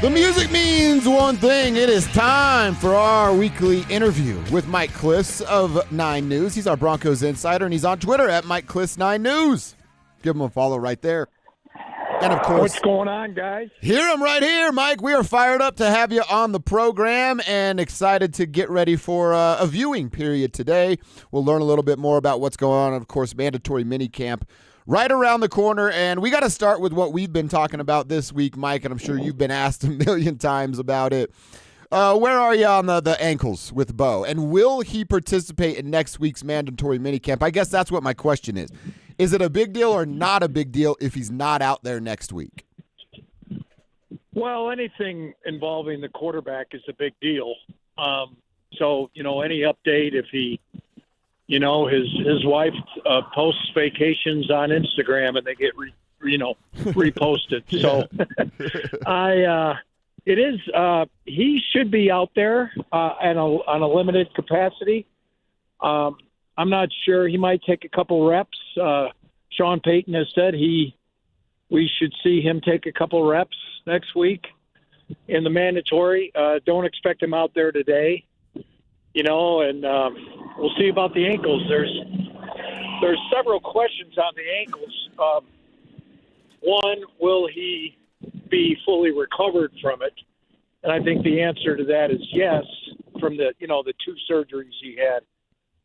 The music means one thing. It is time for our weekly interview with Mike Klis of 9 News. He's our Broncos Insider, and he's on Twitter at Mike Klis 9 News. Give him a follow right there. And, of course, what's going on, guys? Hear him right here, Mike. We are fired up to have you on the program and excited to get ready for a viewing period today. We'll learn a little bit more about what's going on. Of course, mandatory minicamp right around the corner, and we got to start with what we've been talking about this week, Mike, and I'm sure you've been asked a million times about it. Where are you on the ankles with Bo, and will he participate in next week's mandatory minicamp? I guess that's what my question is. Is it a big deal or not a big deal if he's not out there next week? Well, anything involving the quarterback is a big deal. So, any update if he – his wife posts vacations on Instagram and they get reposted. So he should be out there on a limited capacity. I'm not sure. He might take a couple reps. Sean Payton has said we should see him take a couple reps next week in the mandatory. Don't expect him out there today. And we'll see about the ankles. There's several questions on the ankles. One, will he be fully recovered from it? And I think the answer to that is yes, from the 2 surgeries he had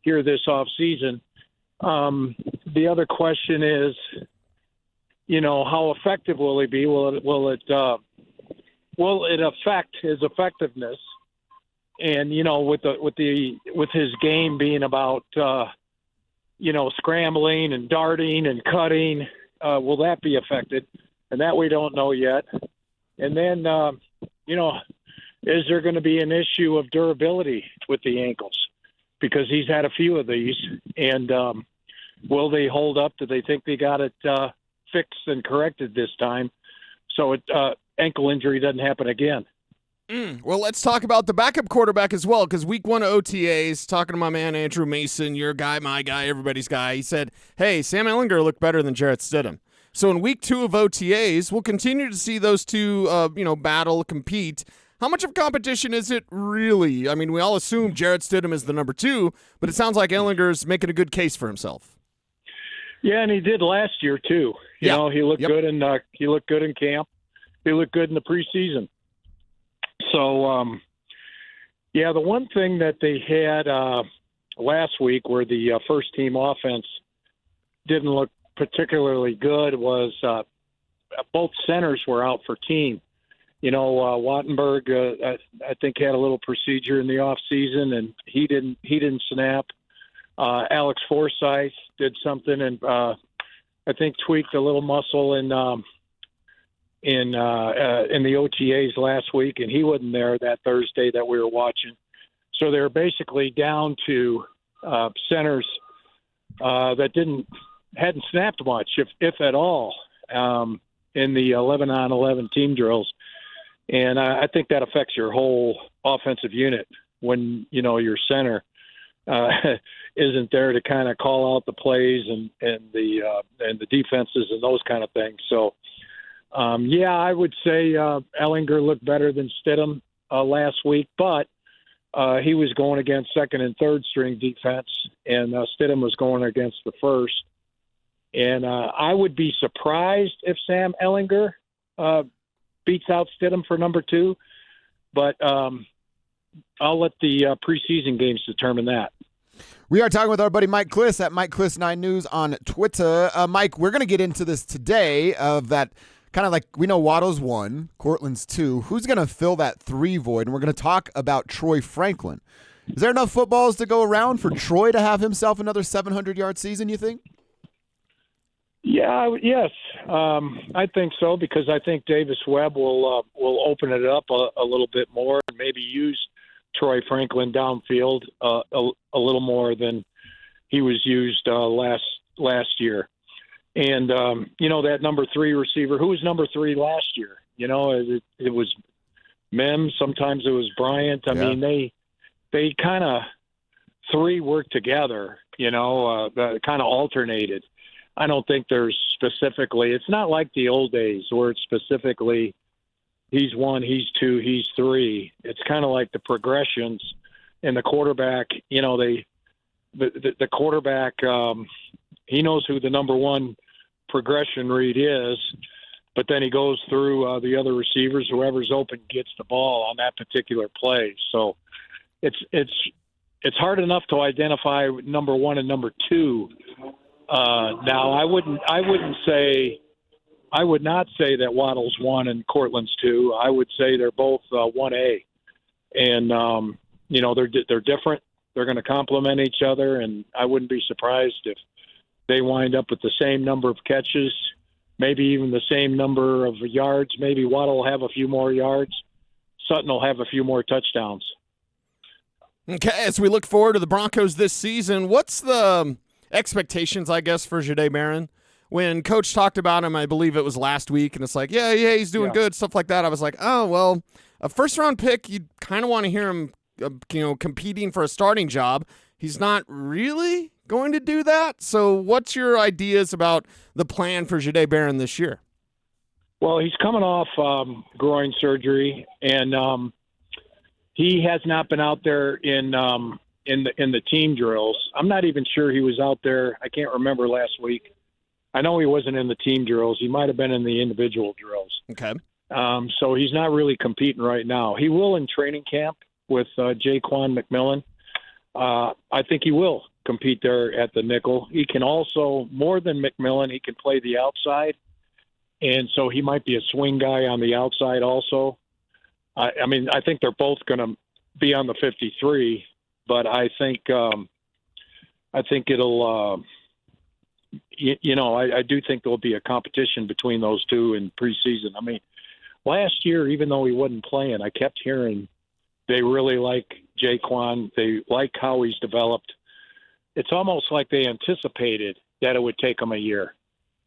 here this offseason. The other question is, how effective will he be? Will it affect his effectiveness? And with his game being about scrambling and darting and cutting, will that be affected? And that we don't know yet. And then is there going to be an issue of durability with the ankles? Because he's had a few of these, and will they hold up? Do they think they got it fixed and corrected this time, so ankle injury doesn't happen again? Well, let's talk about the backup quarterback as well, because week 1 of OTAs, talking to my man Andrew Mason, your guy, my guy, everybody's guy, he said, hey, Sam Ehlinger looked better than Jarrett Stidham. So in week 2 of OTAs, we'll continue to see those two, battle, compete. How much of competition is it really? I mean, we all assume Jarrett Stidham is the number 2, but it sounds like Ehlinger's making a good case for himself. Yeah, and he did last year too. He looked good in camp. He looked good in the preseason. So, the one thing that they had last week where the first-team offense didn't look particularly good was both centers were out for team. Wattenberg, I think, had a little procedure in the offseason, and he didn't snap. Alex Forsythe did something, and I think tweaked a little muscle in the OTAs last week, and he wasn't there that Thursday that we were watching. So they're basically down to centers that hadn't snapped much, if at all, in the 11-on-11 team drills. And I think that affects your whole offensive unit when your center isn't there to kind of call out the plays and the defenses and those kind of things. So. I would say Ehlinger looked better than Stidham last week, but he was going against second and third string defense, and Stidham was going against the first. And I would be surprised if Sam Ehlinger beats out Stidham for number 2, but I'll let the preseason games determine that. We are talking with our buddy Mike Klis at Mike Klis 9 News on Twitter. Mike, we're going to get into this today of that. Kind of like we know Waddle's 1, Cortland's 2. Who's going to fill that 3 void? And we're going to talk about Troy Franklin. Is there enough footballs to go around for Troy to have himself another 700-yard season, you think? Yes. I think so, because I think Davis Webb will open it up a little bit more and maybe use Troy Franklin downfield a little more than he was used last year. And, that number 3 receiver, who was number 3 last year? It was Mims. Sometimes it was Bryant. I mean, they kind of 3 work together, kind of alternated. I don't think there's specifically – it's not like the old days where it's specifically, he's 1, he's 2, he's 3. It's kind of like the progressions, and the quarterback. The quarterback, he knows who the number 1 progression read is, but then he goes through the other receivers. Whoever's open gets the ball on that particular play. So it's hard enough to identify number 1 and number 2. Now I would not say that Waddle's 1 and Cortland's 2. I would say they're both 1A, and they're different. They're going to complement each other, and I wouldn't be surprised if they wind up with the same number of catches, maybe even the same number of yards. Maybe Waddle will have a few more yards. Sutton will have a few more touchdowns. Okay, as we look forward to the Broncos this season, what's the expectations, I guess, for Jahdae Barron? When Coach talked about him, I believe it was last week, and it's like, yeah, he's doing good, stuff like that. I was like, oh, well, a first-round pick, you kind of want to hear him competing for a starting job. He's not really going to do that. So what's your ideas about the plan for Jahdae Barron this year? Well, he's coming off groin surgery, and he has not been out there in the team drills. I'm not even sure he was out there. I can't remember last week. I know he wasn't in the team drills. He might have been in the individual drills. Okay. So he's not really competing right now. He will in training camp with Jaquan McMillan. I think he will compete there at the nickel. He can also, more than McMillan, he can play the outside, and so he might be a swing guy on the outside also. I think they're both going to be on the 53, but I think it'll. I do think there'll be a competition between those two in preseason. I mean, last year, even though he wasn't playing, I kept hearing they really like Jaquan. They like how he's developed. It's almost like they anticipated that it would take him a year,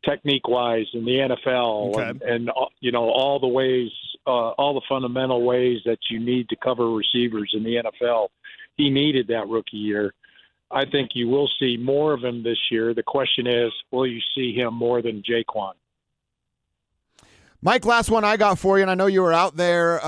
technique-wise, in the NFL, and all the ways, all the fundamental ways that you need to cover receivers in the NFL. He needed that rookie year. I think you will see more of him this year. The question is, will you see him more than Jaquan? Mike, last one I got for you, and I know you were out there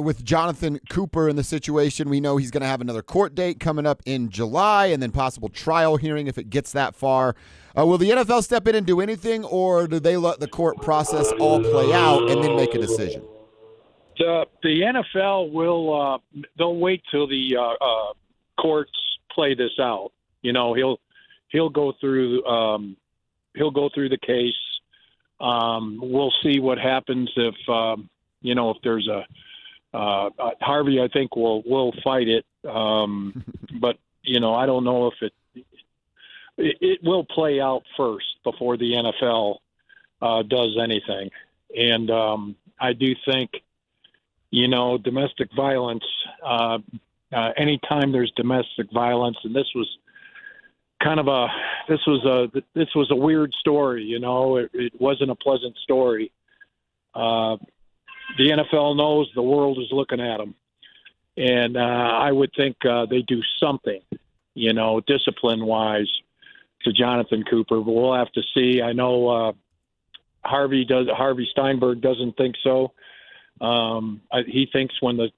with Jonathan Cooper in the situation. We know he's going to have another court date coming up in July and then possible trial hearing if it gets that far. Will the NFL step in and do anything, or do they let the court process all play out and then make a decision? The NFL will they'll wait till the courts play this out. He'll go through the case. We'll see what happens if there's a Harvey. I think will fight it, but I don't know if it will play out first before the NFL does anything. And I do think domestic violence. Anytime there's domestic violence, and this was a weird story. It wasn't a pleasant story. The NFL knows the world is looking at them, and I would think they do something, discipline-wise, to Jonathan Cooper. But we'll have to see. I know Harvey Steinberg doesn't think so. He thinks when the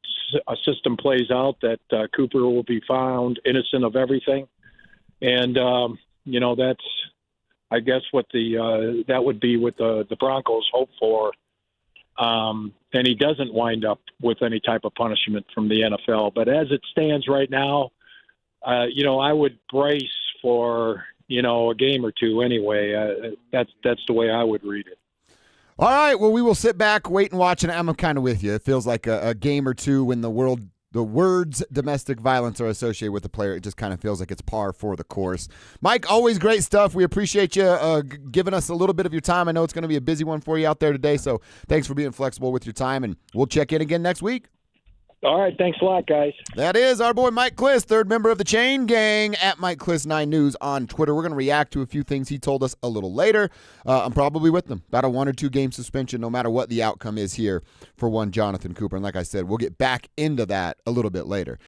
system plays out that Cooper will be found innocent of everything. And, that's, I guess, what that would be what the Broncos hope for. And he doesn't wind up with any type of punishment from the NFL. But as it stands right now, I would brace for, a game or two anyway. That's the way I would read it. All right, well, we will sit back, wait, and watch, and I'm kind of with you. It feels like a game or two when the words domestic violence are associated with the player. It just kind of feels like it's par for the course. Mike, always great stuff. We appreciate you giving us a little bit of your time. I know it's going to be a busy one for you out there today, so thanks for being flexible with your time, and we'll check in again next week. All right, thanks a lot, guys. That is our boy Mike Klis, third member of the Chain Gang, at Mike Klis 9 News on Twitter. We're going to react to a few things he told us a little later. I'm probably with them. About a 1 or 2 game suspension, no matter what the outcome is here for one Jonathan Cooper. And like I said, we'll get back into that a little bit later.